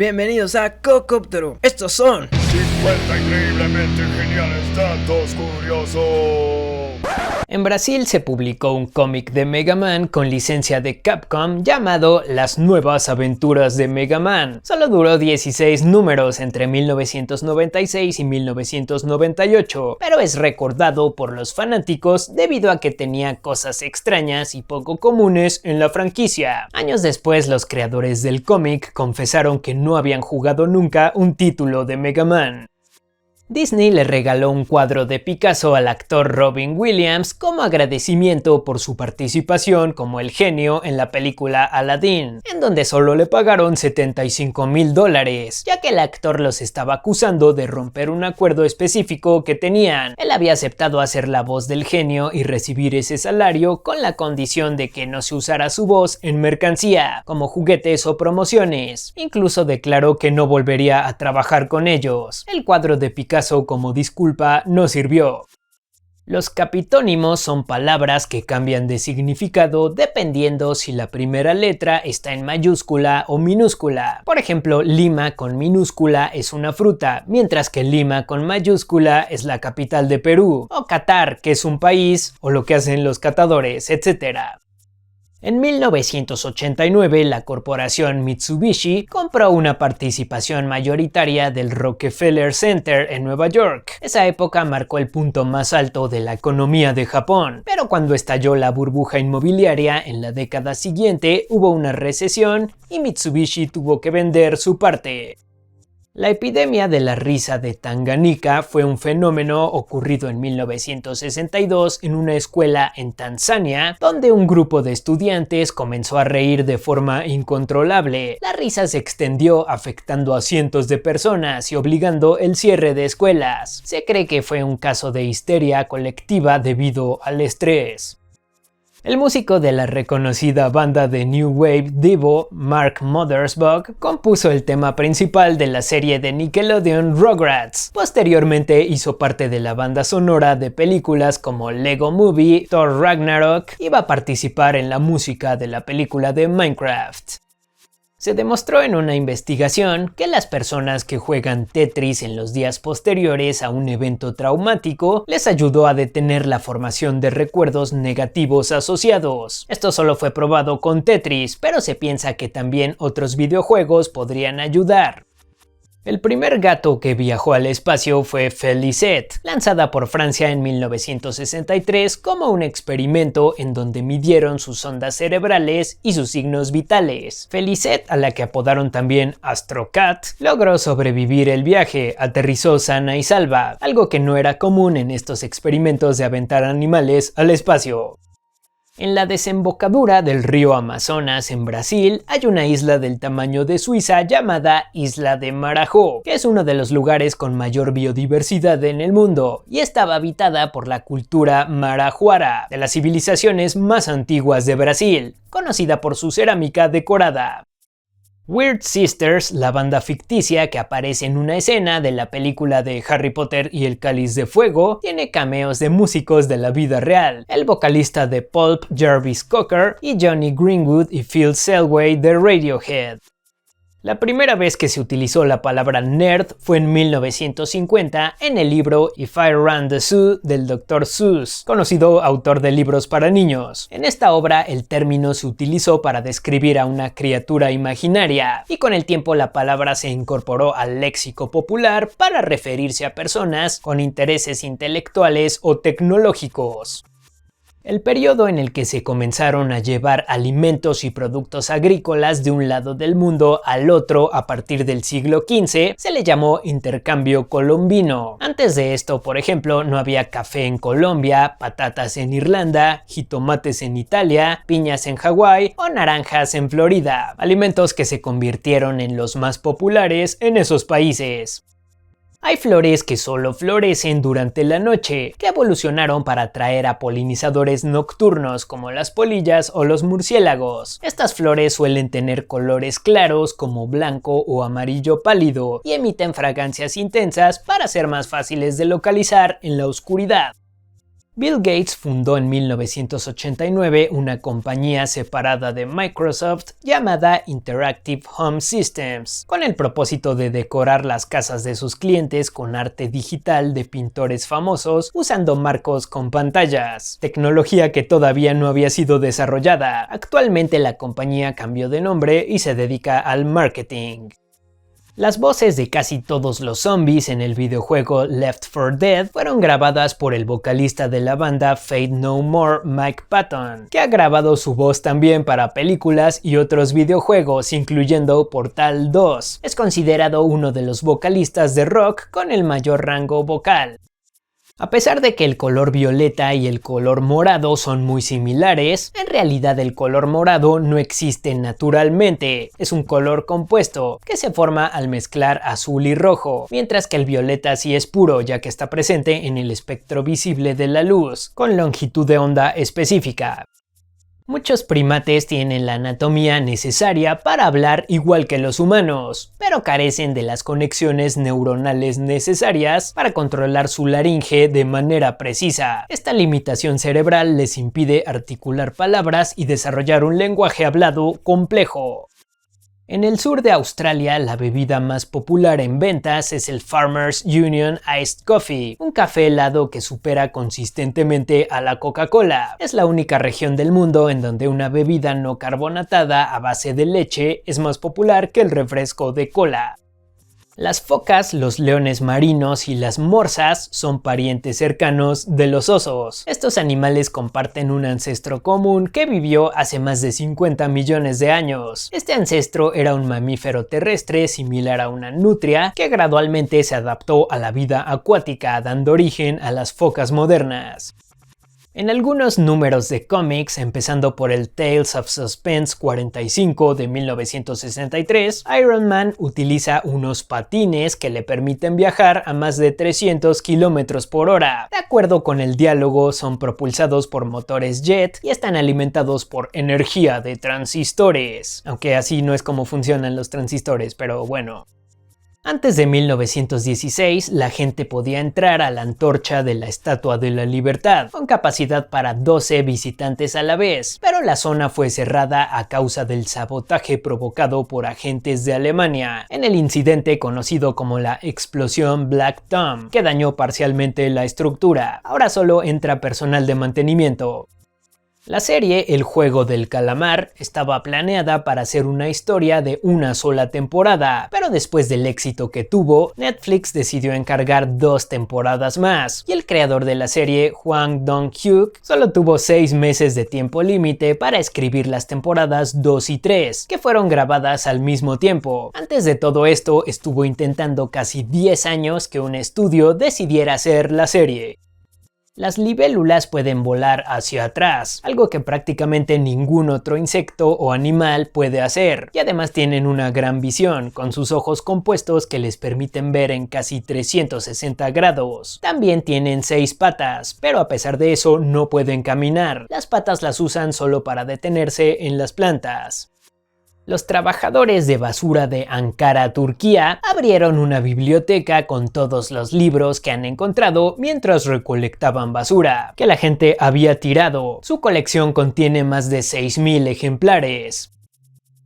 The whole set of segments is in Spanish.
Bienvenidos a Cocóptero. Estos son 50 increíblemente geniales datos curiosos. En Brasil se publicó un cómic de Mega Man con licencia de Capcom llamado Las Nuevas Aventuras de Mega Man. Solo duró 16 números entre 1996 y 1998, pero es recordado por los fanáticos debido a que tenía cosas extrañas y poco comunes en la franquicia. Años después, los creadores del cómic confesaron que no habían jugado nunca un título de Mega Man. Disney le regaló un cuadro de Picasso al actor Robin Williams como agradecimiento por su participación como el genio en la película Aladdin, en donde solo le pagaron $75,000, ya que el actor los estaba acusando de romper un acuerdo específico que tenían. Él había aceptado hacer la voz del genio y recibir ese salario con la condición de que no se usara su voz en mercancía, como juguetes o promociones. Incluso declaró que no volvería a trabajar con ellos. El cuadro de Picasso como disculpa no sirvió. Los capitónimos son palabras que cambian de significado dependiendo si la primera letra está en mayúscula o minúscula. Por ejemplo, Lima con minúscula es una fruta, mientras que Lima con mayúscula es la capital de Perú, o Qatar, que es un país, o lo que hacen los catadores, etc. En 1989, la corporación Mitsubishi compró una participación mayoritaria del Rockefeller Center en Nueva York. Esa época marcó el punto más alto de la economía de Japón, pero cuando estalló la burbuja inmobiliaria en la década siguiente, hubo una recesión y Mitsubishi tuvo que vender su parte. La epidemia de la risa de Tanganyika fue un fenómeno ocurrido en 1962 en una escuela en Tanzania, donde un grupo de estudiantes comenzó a reír de forma incontrolable. La risa se extendió afectando a cientos de personas y obligando el cierre de escuelas. Se cree que fue un caso de histeria colectiva debido al estrés. El músico de la reconocida banda de New Wave Devo, Mark Mothersbaugh, compuso el tema principal de la serie de Nickelodeon Rugrats. Posteriormente hizo parte de la banda sonora de películas como Lego Movie, Thor Ragnarok y va a participar en la música de la película de Minecraft. Se demostró en una investigación que las personas que juegan Tetris en los días posteriores a un evento traumático les ayudó a detener la formación de recuerdos negativos asociados. Esto solo fue probado con Tetris, pero se piensa que también otros videojuegos podrían ayudar. El primer gato que viajó al espacio fue Félicette, lanzada por Francia en 1963 como un experimento en donde midieron sus ondas cerebrales y sus signos vitales. Félicette, a la que apodaron también Astrocat, logró sobrevivir el viaje, aterrizó sana y salva, algo que no era común en estos experimentos de aventar animales al espacio. En la desembocadura del río Amazonas en Brasil hay una isla del tamaño de Suiza llamada Isla de Marajó, que es uno de los lugares con mayor biodiversidad en el mundo y estaba habitada por la cultura marajoara, de las civilizaciones más antiguas de Brasil, conocida por su cerámica decorada. Weird Sisters, la banda ficticia que aparece en una escena de la película de Harry Potter y el Cáliz de Fuego, tiene cameos de músicos de la vida real, el vocalista de Pulp Jarvis Cocker y Johnny Greenwood y Phil Selway de Radiohead. La primera vez que se utilizó la palabra nerd fue en 1950 en el libro If I Ran the Zoo del Dr. Seuss, conocido autor de libros para niños. En esta obra el término se utilizó para describir a una criatura imaginaria y con el tiempo la palabra se incorporó al léxico popular para referirse a personas con intereses intelectuales o tecnológicos. El periodo en el que se comenzaron a llevar alimentos y productos agrícolas de un lado del mundo al otro a partir del siglo XV se le llamó intercambio colombino. Antes de esto, por ejemplo, no había café en Colombia, patatas en Irlanda, jitomates en Italia, piñas en Hawái o naranjas en Florida, alimentos que se convirtieron en los más populares en esos países. Hay flores que solo florecen durante la noche, que evolucionaron para atraer a polinizadores nocturnos como las polillas o los murciélagos. Estas flores suelen tener colores claros como blanco o amarillo pálido y emiten fragancias intensas para ser más fáciles de localizar en la oscuridad. Bill Gates fundó en 1989 una compañía separada de Microsoft llamada Interactive Home Systems, con el propósito de decorar las casas de sus clientes con arte digital de pintores famosos usando marcos con pantallas, tecnología que todavía no había sido desarrollada. Actualmente la compañía cambió de nombre y se dedica al marketing. Las voces de casi todos los zombies en el videojuego Left 4 Dead fueron grabadas por el vocalista de la banda Faith No More, Mike Patton, que ha grabado su voz también para películas y otros videojuegos, incluyendo Portal 2. Es considerado uno de los vocalistas de rock con el mayor rango vocal. A pesar de que el color violeta y el color morado son muy similares, en realidad el color morado no existe naturalmente, es un color compuesto que se forma al mezclar azul y rojo, mientras que el violeta sí es puro ya que está presente en el espectro visible de la luz, con longitud de onda específica. Muchos primates tienen la anatomía necesaria para hablar igual que los humanos, pero carecen de las conexiones neuronales necesarias para controlar su laringe de manera precisa. Esta limitación cerebral les impide articular palabras y desarrollar un lenguaje hablado complejo. En el sur de Australia, la bebida más popular en ventas es el Farmers Union Iced Coffee, un café helado que supera consistentemente a la Coca-Cola. Es la única región del mundo en donde una bebida no carbonatada a base de leche es más popular que el refresco de cola. Las focas, los leones marinos y las morsas son parientes cercanos de los osos. Estos animales comparten un ancestro común que vivió hace más de 50 millones de años. Este ancestro era un mamífero terrestre similar a una nutria que gradualmente se adaptó a la vida acuática, dando origen a las focas modernas. En algunos números de cómics, empezando por el Tales of Suspense 45 de 1963, Iron Man utiliza unos patines que le permiten viajar a más de 300 km por hora. De acuerdo con el diálogo, son propulsados por motores jet y están alimentados por energía de transistores. Aunque así no es como funcionan los transistores, pero bueno. Antes de 1916, la gente podía entrar a la antorcha de la Estatua de la Libertad, con capacidad para 12 visitantes a la vez, pero la zona fue cerrada a causa del sabotaje provocado por agentes de Alemania, en el incidente conocido como la explosión Black Tom, que dañó parcialmente la estructura. Ahora solo entra personal de mantenimiento. La serie El Juego del Calamar estaba planeada para ser una historia de una sola temporada, pero después del éxito que tuvo, Netflix decidió encargar 2 temporadas más, y el creador de la serie, Hwang Dong-hyuk, solo tuvo 6 meses de tiempo límite para escribir las temporadas 2 y 3, que fueron grabadas al mismo tiempo. Antes de todo esto, estuvo intentando casi 10 años que un estudio decidiera hacer la serie. Las libélulas pueden volar hacia atrás, algo que prácticamente ningún otro insecto o animal puede hacer, y además tienen una gran visión, con sus ojos compuestos que les permiten ver en casi 360 grados. También tienen 6 patas, pero a pesar de eso no pueden caminar. Las patas las usan solo para detenerse en las plantas. Los trabajadores de basura de Ankara, Turquía, abrieron una biblioteca con todos los libros que han encontrado mientras recolectaban basura, que la gente había tirado. Su colección contiene más de 6.000 ejemplares.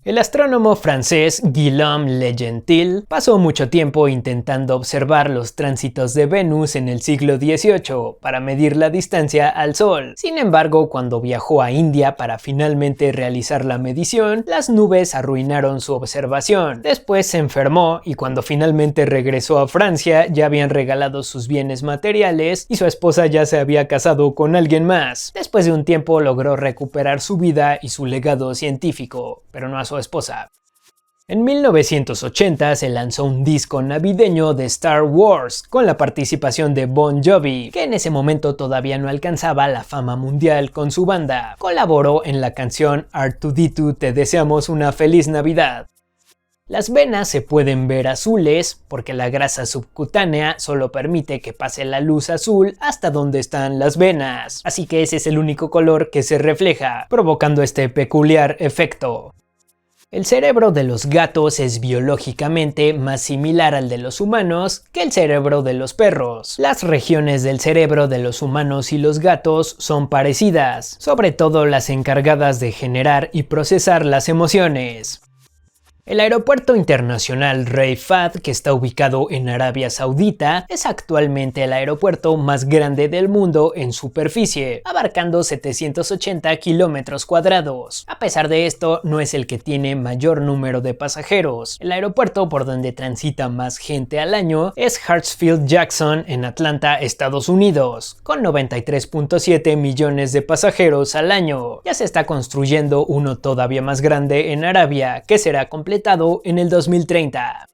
El astrónomo francés Guillaume Le Gentil pasó mucho tiempo intentando observar los tránsitos de Venus en el siglo XVIII para medir la distancia al Sol. Sin embargo, cuando viajó a India para finalmente realizar la medición, las nubes arruinaron su observación. Después se enfermó y cuando finalmente regresó a Francia ya habían regalado sus bienes materiales y su esposa ya se había casado con alguien más. Después de un tiempo logró recuperar su vida y su legado científico, pero no a su esposa. En 1980 se lanzó un disco navideño de Star Wars con la participación de Bon Jovi, que en ese momento todavía no alcanzaba la fama mundial con su banda. Colaboró en la canción R2-D2 Te deseamos una feliz Navidad. Las venas se pueden ver azules porque la grasa subcutánea solo permite que pase la luz azul hasta donde están las venas, así que ese es el único color que se refleja, provocando este peculiar efecto. El cerebro de los gatos es biológicamente más similar al de los humanos que el cerebro de los perros. Las regiones del cerebro de los humanos y los gatos son parecidas, sobre todo las encargadas de generar y procesar las emociones. El aeropuerto internacional Rey Fahd, que está ubicado en Arabia Saudita, es actualmente el aeropuerto más grande del mundo en superficie, abarcando 780 kilómetros cuadrados. A pesar de esto, no es el que tiene mayor número de pasajeros. El aeropuerto por donde transita más gente al año es Hartsfield-Jackson en Atlanta, Estados Unidos, con 93.7 millones de pasajeros al año. Ya se está construyendo uno todavía más grande en Arabia, que será completado en el 2030.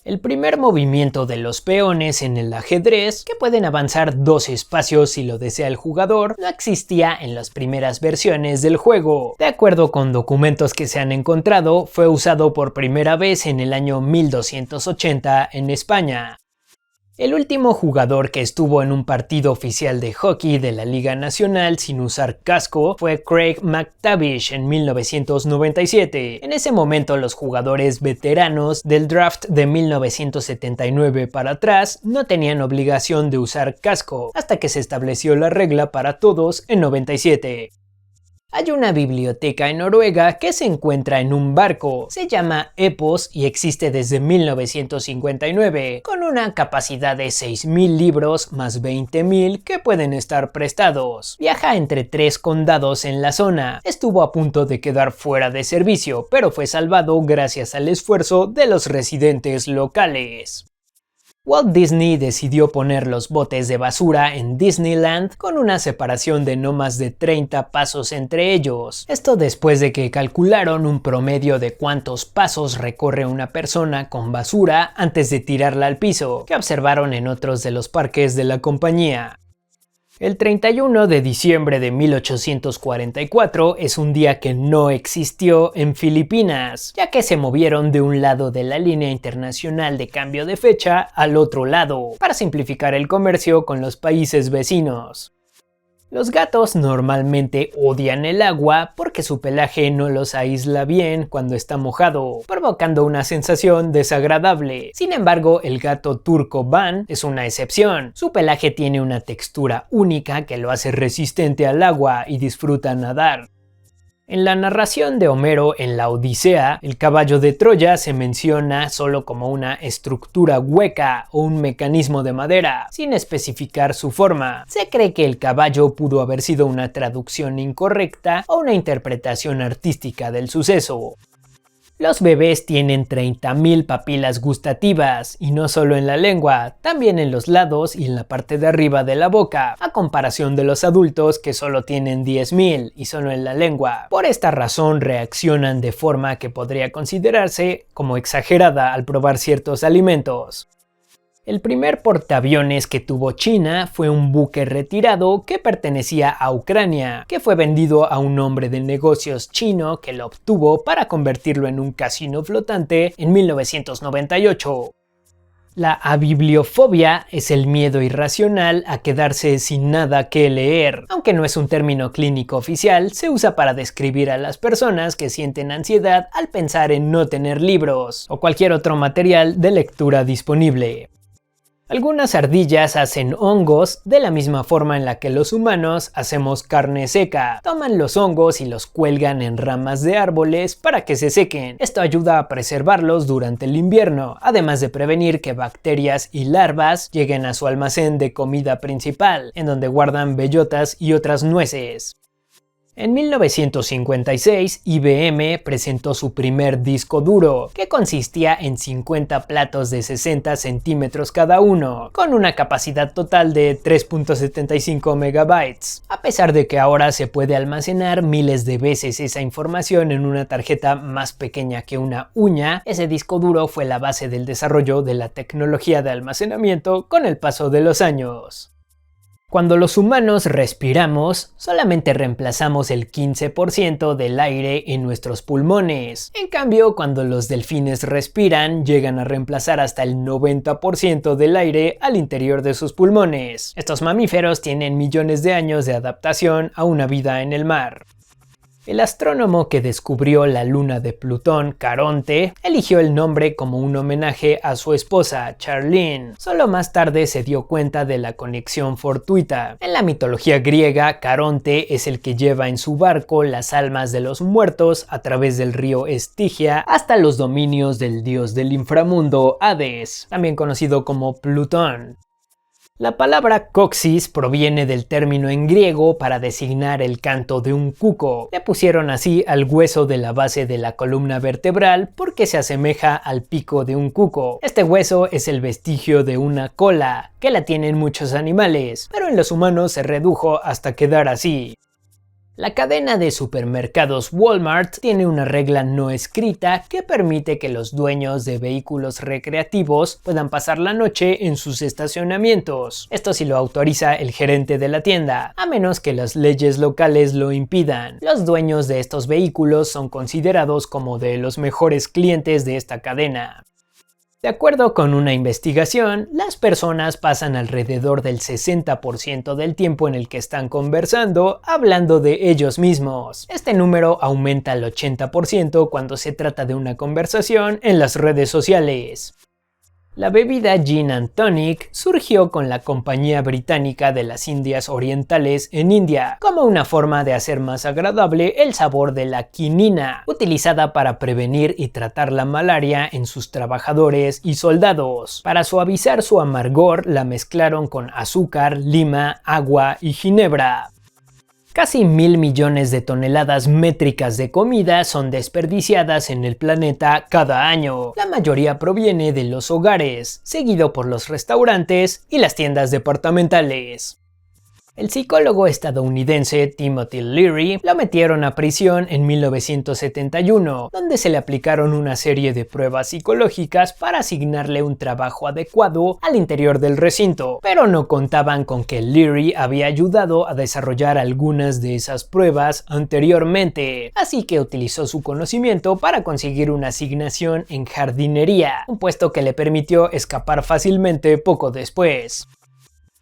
El primer movimiento de los peones en el ajedrez, que pueden avanzar 2 espacios si lo desea el jugador, no existía en las primeras versiones del juego. De acuerdo con documentos que se han encontrado, fue usado por primera vez en el año 1280 en España. El último jugador que estuvo en un partido oficial de hockey de la Liga Nacional sin usar casco fue Craig MacTavish en 1997. En ese momento los jugadores veteranos del draft de 1979 para atrás no tenían obligación de usar casco, hasta que se estableció la regla para todos en 97. Hay una biblioteca en Noruega que se encuentra en un barco, se llama Epos y existe desde 1959, con una capacidad de 6.000 libros más 20.000 que pueden estar prestados. Viaja entre 3 condados en la zona, estuvo a punto de quedar fuera de servicio, pero fue salvado gracias al esfuerzo de los residentes locales. Walt Disney decidió poner los botes de basura en Disneyland con una separación de no más de 30 pasos entre ellos. Esto después de que calcularon un promedio de cuántos pasos recorre una persona con basura antes de tirarla al piso, que observaron en otros de los parques de la compañía. El 31 de diciembre de 1844 es un día que no existió en Filipinas, ya que se movieron de un lado de la línea internacional de cambio de fecha al otro lado, para simplificar el comercio con los países vecinos. Los gatos normalmente odian el agua porque su pelaje no los aísla bien cuando está mojado, provocando una sensación desagradable. Sin embargo, el gato turco Van es una excepción. Su pelaje tiene una textura única que lo hace resistente al agua y disfruta nadar. En la narración de Homero en la Odisea, el caballo de Troya se menciona solo como una estructura hueca o un mecanismo de madera, sin especificar su forma. Se cree que el caballo pudo haber sido una traducción incorrecta o una interpretación artística del suceso. Los bebés tienen 30.000 papilas gustativas, y no solo en la lengua, también en los lados y en la parte de arriba de la boca, a comparación de los adultos que solo tienen 10.000 y solo en la lengua. Por esta razón reaccionan de forma que podría considerarse como exagerada al probar ciertos alimentos. El primer portaaviones que tuvo China fue un buque retirado que pertenecía a Ucrania, que fue vendido a un hombre de negocios chino que lo obtuvo para convertirlo en un casino flotante en 1998. La abibliofobia es el miedo irracional a quedarse sin nada que leer. Aunque no es un término clínico oficial, se usa para describir a las personas que sienten ansiedad al pensar en no tener libros o cualquier otro material de lectura disponible. Algunas ardillas hacen hongos de la misma forma en la que los humanos hacemos carne seca. Toman los hongos y los cuelgan en ramas de árboles para que se sequen. Esto ayuda a preservarlos durante el invierno, además de prevenir que bacterias y larvas lleguen a su almacén de comida principal, en donde guardan bellotas y otras nueces. En 1956, IBM presentó su primer disco duro, que consistía en 50 platos de 60 centímetros cada uno, con una capacidad total de 3.75 megabytes. A pesar de que ahora se puede almacenar miles de veces esa información en una tarjeta más pequeña que una uña, ese disco duro fue la base del desarrollo de la tecnología de almacenamiento con el paso de los años. Cuando los humanos respiramos, solamente reemplazamos el 15% del aire en nuestros pulmones. En cambio, cuando los delfines respiran, llegan a reemplazar hasta el 90% del aire al interior de sus pulmones. Estos mamíferos tienen millones de años de adaptación a una vida en el mar. El astrónomo que descubrió la luna de Plutón, Caronte, eligió el nombre como un homenaje a su esposa, Charlene. Solo más tarde se dio cuenta de la conexión fortuita. En la mitología griega, Caronte es el que lleva en su barco las almas de los muertos a través del río Estigia hasta los dominios del dios del inframundo, Hades, también conocido como Plutón. La palabra coxis proviene del término en griego para designar el canto de un cuco. Le pusieron así al hueso de la base de la columna vertebral porque se asemeja al pico de un cuco. Este hueso es el vestigio de una cola, que la tienen muchos animales, pero en los humanos se redujo hasta quedar así. La cadena de supermercados Walmart tiene una regla no escrita que permite que los dueños de vehículos recreativos puedan pasar la noche en sus estacionamientos. Esto sí lo autoriza el gerente de la tienda, a menos que las leyes locales lo impidan. Los dueños de estos vehículos son considerados como de los mejores clientes de esta cadena. De acuerdo con una investigación, las personas pasan alrededor del 60% del tiempo en el que están conversando hablando de ellos mismos. Este número aumenta al 80% cuando se trata de una conversación en las redes sociales. La bebida Gin and Tonic surgió con la Compañía Británica de las Indias Orientales en India, como una forma de hacer más agradable el sabor de la quinina, utilizada para prevenir y tratar la malaria en sus trabajadores y soldados. Para suavizar su amargor, la mezclaron con azúcar, lima, agua y ginebra. Casi 1.000 millones de toneladas métricas de comida son desperdiciadas en el planeta cada año. La mayoría proviene de los hogares, seguido por los restaurantes y las tiendas departamentales. El psicólogo estadounidense Timothy Leary lo metieron a prisión en 1971, donde se le aplicaron una serie de pruebas psicológicas para asignarle un trabajo adecuado al interior del recinto, pero no contaban con que Leary había ayudado a desarrollar algunas de esas pruebas anteriormente, así que utilizó su conocimiento para conseguir una asignación en jardinería, un puesto que le permitió escapar fácilmente poco después.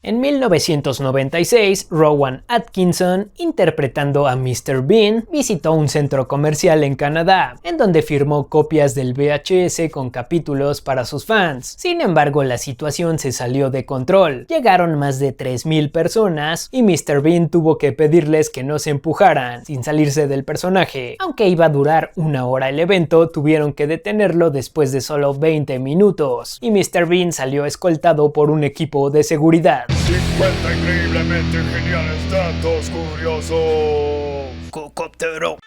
En 1996, Rowan Atkinson, interpretando a Mr. Bean, visitó un centro comercial en Canadá, en donde firmó copias del VHS con capítulos para sus fans. Sin embargo, la situación se salió de control. Llegaron más de 3.000 personas y Mr. Bean tuvo que pedirles que no se empujaran, sin salirse del personaje. Aunque iba a durar 1 hora el evento, tuvieron que detenerlo después de solo 20 minutos, y Mr. Bean salió escoltado por un equipo de seguridad. 50 increíblemente geniales datos curiosos. Cocóptero.